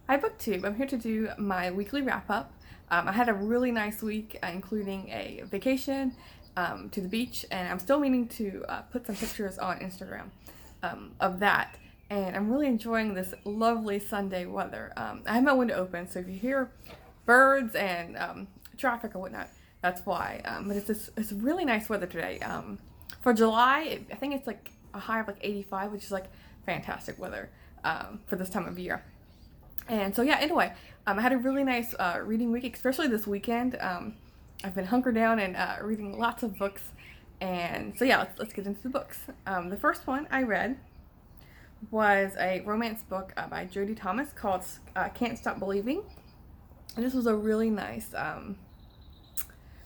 Hi BookTube, I'm here to do my weekly wrap-up. I had a really nice week, including a vacation to the beach, and I'm still meaning to put some pictures on Instagram of that. And I'm really enjoying this lovely Sunday weather. I have my window open, so if you hear birds and traffic or whatnot, that's why. But it's really nice weather today. For July, I think it's like a high of like 85, which is like fantastic weather for this time of year. And so yeah, anyway, I had a really nice reading week, especially this weekend. I've been hunkered down and reading lots of books. And so yeah, let's get into the books. The first one I read was a romance book by Jodie Thomas called Can't Stop Believing. And this was a really nice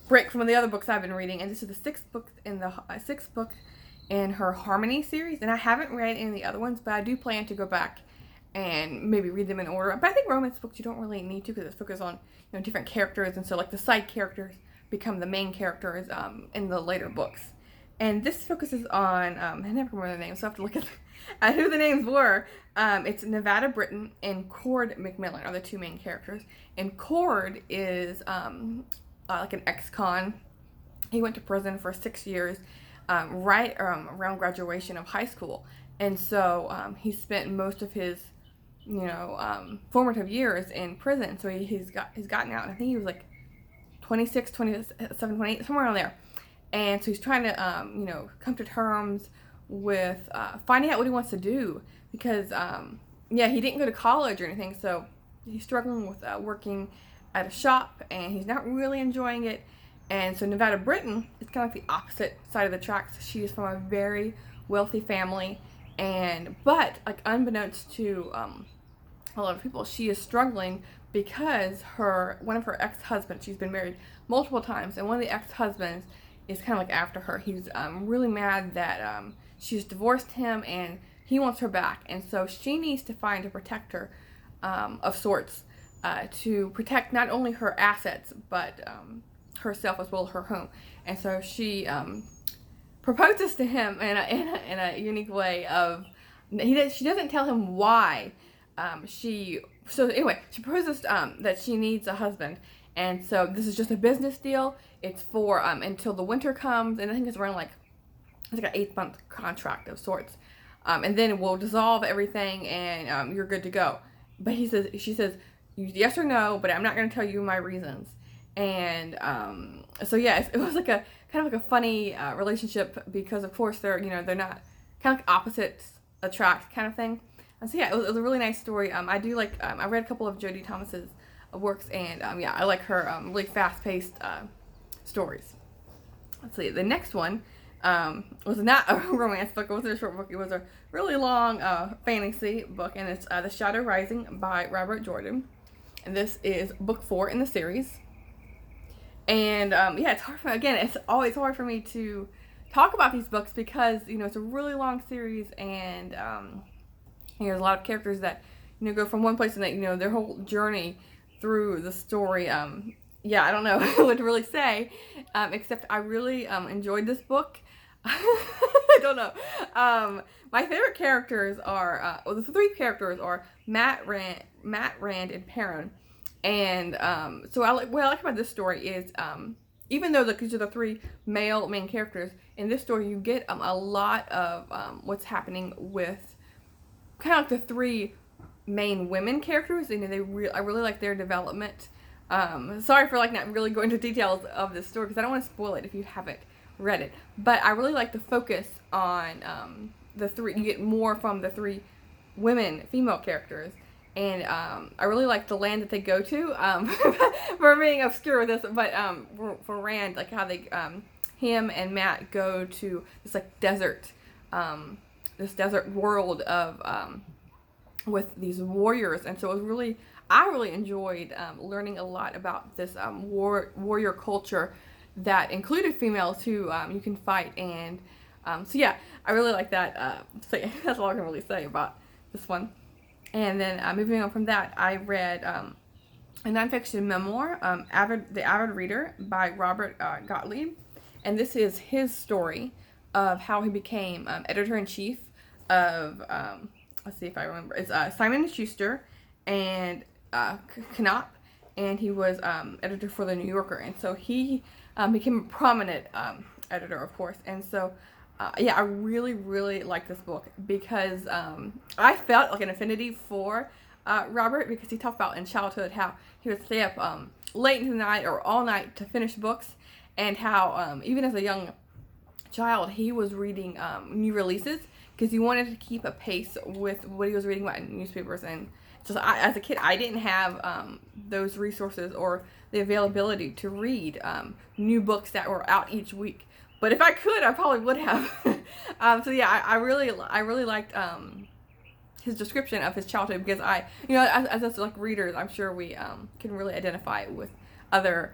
break from the other books I've been reading. And this is the sixth book in her Harmony series. And I haven't read any of the other ones, but I do plan to go back and maybe read them in order. But I think romance books you don't really need to, because it's focused on different characters, and so like the side characters become the main characters in the later books. And this focuses on I never remember the names, so I have to look at who the names were. It's Nevada Britton and Cord McMillan are the two main characters. And Cord is like an ex-con. He went to prison for 6 years right around graduation of high school. And so he spent most of his formative years in prison. So he's gotten out. I think he was like 26, 27, 28, somewhere around there. And so he's trying to come to terms with finding out what he wants to do, because he didn't go to college or anything. So he's struggling with working at a shop, and he's not really enjoying it. And so Nevada Britton is kind of like the opposite side of the tracks. She is from a very wealthy family. But like unbeknownst to a lot of people, she is struggling because one of her ex-husbands, she's been married multiple times, and one of the ex-husbands is kind of like after her. He's really mad that she's divorced him and he wants her back, and so she needs to find a protector of sorts to protect not only her assets but herself as well as her home. And so she proposes to him in a unique way of she doesn't tell him why she proposes that she needs a husband, and so this is just a business deal. It's for until the winter comes, and I think it's around it's like an 8-month contract of sorts, and then we'll dissolve everything and you're good to go. But she says yes or no, but I'm not going to tell you my reasons. And so yeah, it was like a kind of like a funny relationship, because of course they're not kind of like opposites attract kind of thing. And so yeah, it was a really nice story. I do like I read a couple of Jodie Thomas's works, and I like her really fast-paced stories. Let's see, the next one was not a romance book. It wasn't a short book. It was a really long fantasy book, and it's The Shadow Rising by Robert Jordan. And this is book 4 in the series. And it's hard it's always hard for me to talk about these books, because it's a really long series, and there's a lot of characters that go from one place, and that their whole journey through the story. I don't know what to really say, except I really enjoyed this book. I don't know. My favorite characters are the 3 characters are Matt Rand, and Perrin. And so what I like about this story is even though these are the 3 male main characters, in this story you get a lot of what's happening with kind of like the 3 main women characters, and I really like their development. Sorry for not really going into details of this story, because I don't want to spoil it if you haven't read it. But I really like the focus on the 3. You get more from the 3 female characters. And I really like the land that they go to. For being obscure with this, but for Rand, like how they, him and Matt go to this desert, this desert world of with these warriors, and so I really enjoyed learning a lot about this warrior culture that included females who you can fight, and so yeah, I really like that. So yeah, that's all I can really say about this one. And then moving on from that, I read a nonfiction memoir, The Avid Reader by Robert Gottlieb. And this is his story of how he became editor-in-chief of, let's see if I remember, it's Simon & Schuster. And Knopf, and he was editor for the New Yorker, and so he became a prominent editor, of course. And so yeah, I really, really like this book because I felt like an affinity for Robert, because he talked about in childhood how he would stay up late into the night or all night to finish books, and how even as a young child he was reading new releases because he wanted to keep a pace with what he was reading about in newspapers. And just as a kid, I didn't have those resources or the availability to read new books that were out each week. But if I could, I probably would have. So yeah, I really liked his description of his childhood, because as us like readers, I'm sure we can really identify with other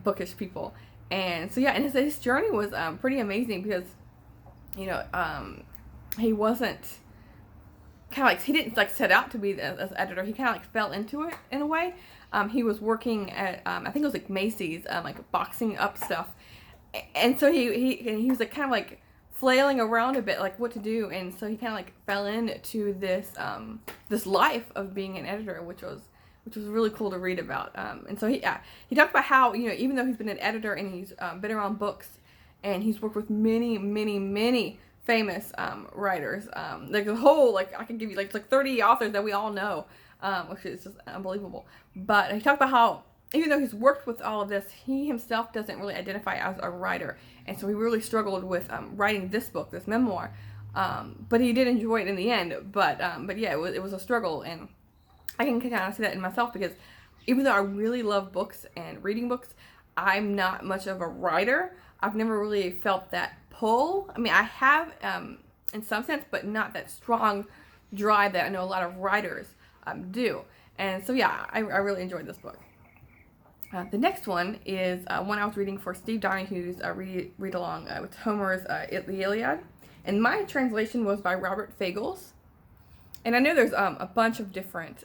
bookish people. And so yeah, and his journey was pretty amazing, because he wasn't he didn't like set out to be as editor. He kind of like fell into it in a way. He was working at I think it was like Macy's, like boxing up stuff. And so he was like kind of like flailing around a bit, like what to do, and so he kind of like fell into this life of being an editor, which was really cool to read about. And so he talked about how even though he's been an editor and he's been around books, and he's worked with many famous writers, like the whole, like I can give you like 30 authors that we all know, which is just unbelievable. But he talked about how even though he's worked with all of this, he himself doesn't really identify as a writer. And so he really struggled with writing this book, this memoir. But he did enjoy it in the end. But yeah, it was a struggle. And I can kind of see that in myself, because even though I really love books and reading books, I'm not much of a writer. I've never really felt that pull. I mean, I have in some sense, but not that strong drive that I know a lot of writers do. And so yeah, I really enjoyed this book. The next one is one I was reading for Steve Donahue's read along with Homer's The Iliad, and my translation was by Robert Fagles. And I know there's a bunch of different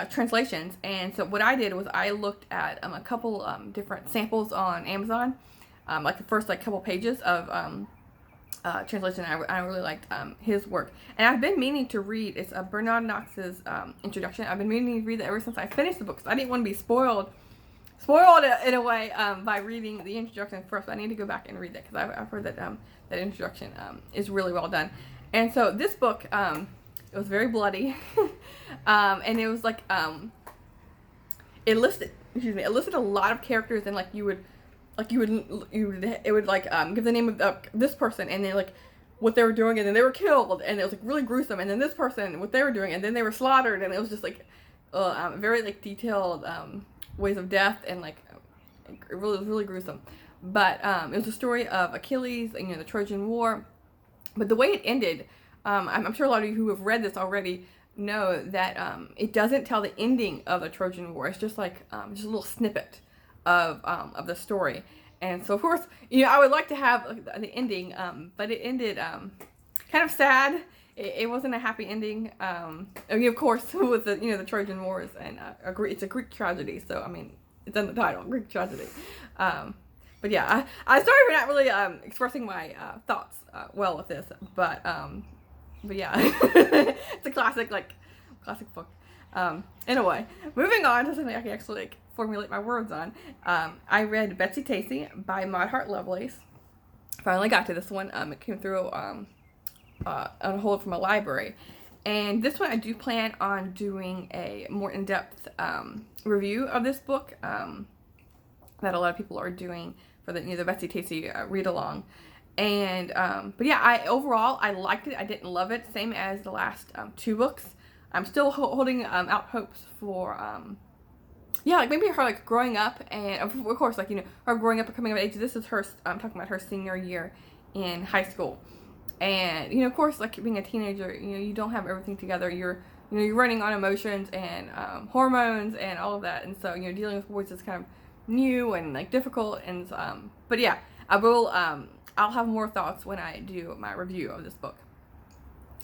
translations, and so what I did was I looked at a couple different samples on Amazon, like the first couple pages of translation. I really liked his work, and I've been meaning to read. It's Bernard Knox's introduction. I've been meaning to read that ever since I finished the book. So I didn't want to be spoiled in a way by reading the introduction first. I need to go back and read that, because I've heard that that introduction is really well done. And so this book, it was very bloody, and it was like it listed a lot of characters, and it would give the name of this person, and then like what they were doing, and then they were killed, and it was like really gruesome, and then this person, what they were doing, and then they were slaughtered, and it was just like very like detailed ways of death, and like it was really gruesome. But it was a story of Achilles and the Trojan War. But the way it ended, I'm sure a lot of you who have read this already know that it doesn't tell the ending of the Trojan War. It's just like just a little snippet of the story. And so of course, I would like to have the ending, but it ended kind of sad. It wasn't a happy ending. Of course, with the Trojan Wars, and it's a Greek tragedy. So I mean, it's in the title, Greek tragedy. But yeah, I sorry for not really expressing my thoughts well with this, but yeah, it's a classic book. Anyway, moving on to something I can actually formulate my words on. I read Betsy Tacy by Maud Hart Lovelace. Finally got to this one. It came through on hold from a library, and this one I do plan on doing a more in-depth review of this book that a lot of people are doing for the Betsy Tacy read along. And but yeah, overall I liked it. I didn't love it, same as the last two books. I'm still holding out hopes for maybe her growing up, and of course her growing up and coming of age. This is her talking about her senior year in high school, and of course being a teenager, you don't have everything together. You're running on emotions and hormones and all of that, and so dealing with boys is kind of new and difficult. And but yeah, I will I'll have more thoughts when I do my review of this book.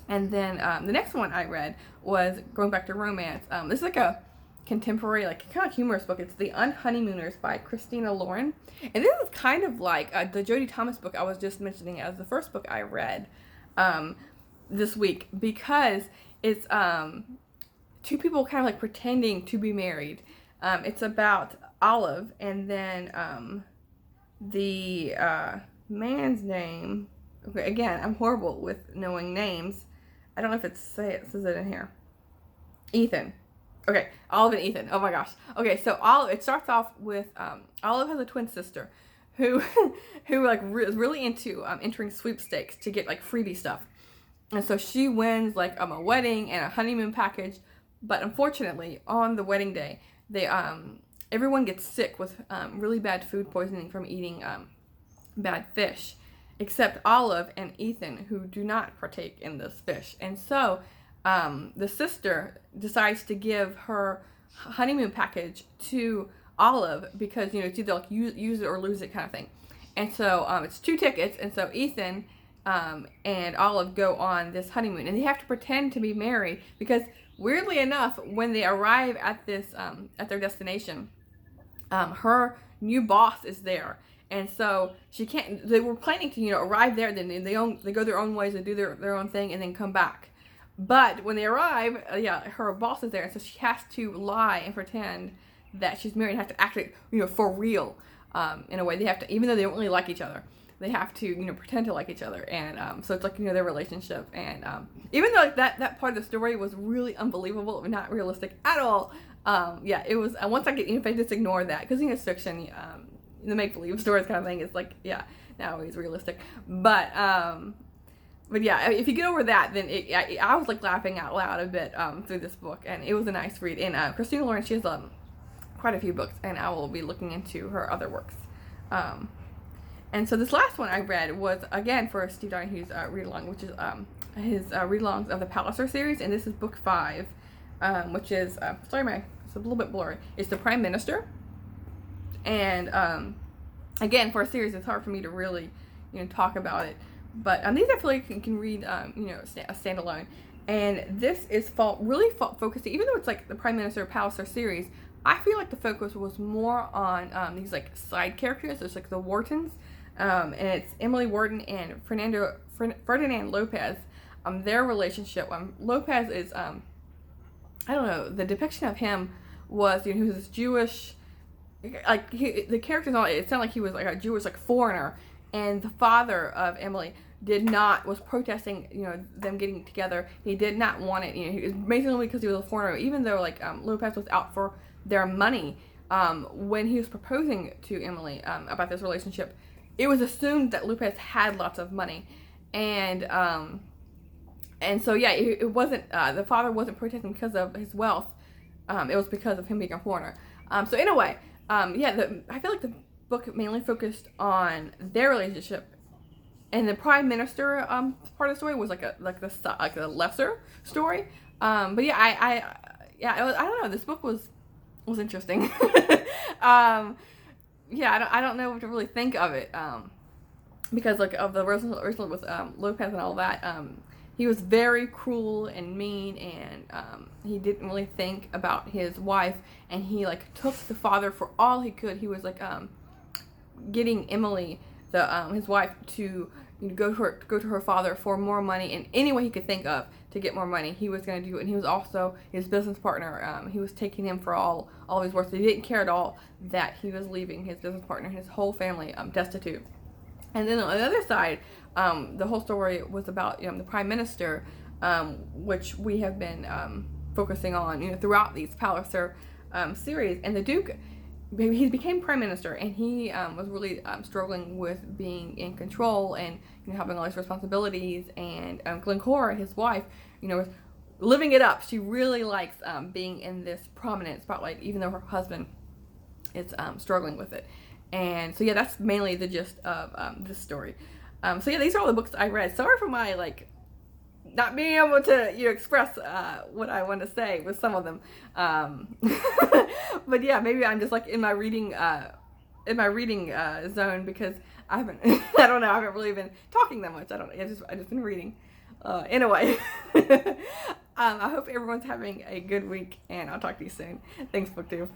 And then the next one I read was going back to romance. This is a contemporary, kind of humorous book. It's The Unfunny Mooners by Christina Lauren. And this is kind of like the Jodie Thomas book I was just mentioning as the first book I read this week, because it's two people kind of like pretending to be married. It's about Olive, and then the man's name. Okay, again, I'm horrible with knowing names. I don't know if it says it in here. Ethan. Okay, Olive and Ethan. Oh my gosh. Okay, so Olive. It starts off with Olive has a twin sister who who like is really into entering sweepstakes to get like freebie stuff, and so she wins like a wedding and a honeymoon package. But unfortunately, on the wedding day, they everyone gets sick with really bad food poisoning from eating bad fish, except Olive and Ethan, who do not partake in this fish. And so the sister decides to give her honeymoon package to Olive because, it's either like use it or lose it kind of thing. And so it's 2 tickets, and so Ethan and Olive go on this honeymoon, and they have to pretend to be married because, weirdly enough, when they arrive at this at their destination, her new boss is there, and so she can't. They were planning to arrive there, then they go their own ways and do their own thing, and then come back. But when they arrive, her boss is there, and so she has to lie and pretend that she's married and have to act it, for real. In a way, they have to, even though they don't really like each other, they have to, pretend to like each other. And so it's like, their relationship. And even though that part of the story was really unbelievable, not realistic at all, it was, once I get, if I just ignore that, because, it's fiction, the make-believe stories kind of thing is like, not always realistic. But yeah, if you get over that, then I was like laughing out loud a bit through this book, and it was a nice read. And Christina Lauren, she has quite a few books, and I will be looking into her other works. And so this last one I read was, again, for Steve Donahue's read-along, which is his read-alongs of the Palliser series, and this is book 5, which is, it's a little bit blurry. It's The Prime Minister, and again, for a series, it's hard for me to really, talk about it, but these I feel like you can read, a standalone, and this is really focused, even though it's like the Prime Minister Palliser series, I feel like the focus was more on these like side characters. There's like the Whartons, and it's Emily Wharton and Ferdinand Lopez. Their relationship. Lopez is, I don't know, the depiction of him was, he was this Jewish, like the characters all. It sounded like he was like a Jewish like foreigner, and the father of Emily was protesting, them getting together. He did not want it, he was basically because he was a foreigner, even though like Lopez was out for their money. When he was proposing to Emily about this relationship, it was assumed that Lopez had lots of money, and so it wasn't, the father wasn't protesting because of his wealth, it was because of him being a foreigner. So in a way, I feel like the book mainly focused on their relationship, and the Prime Minister part of the story was like a lesser story. But I don't know, this book was interesting. I don't know what to really think of it, because like of the relationship with Lopez and all that. He was very cruel and mean, and he didn't really think about his wife, and he like took the father for all he could. He was like getting Emily, his wife, to go to her father for more money in any way he could think of to get more money. He was going to do it, and he was also his business partner. He was taking him for all of his worth. So he didn't care at all that he was leaving his business partner, his whole family, destitute. And then on the other side, the whole story was about the Prime Minister, which we have been focusing on throughout these Palliser series. And the Duke, he became Prime Minister, and he was really struggling with being in control and having all these responsibilities. And Glencora, his wife, was living it up. She really likes being in this prominent spotlight, even though her husband is struggling with it. And so that's mainly the gist of this story. These are all the books I read. Sorry for my not being able to express what I want to say with some of them. But maybe I'm just like in my reading zone, because I haven't I don't know, I haven't really been talking that much. I just been reading. Anyway, I hope everyone's having a good week, and I'll talk to you soon. Thanks, BookTube.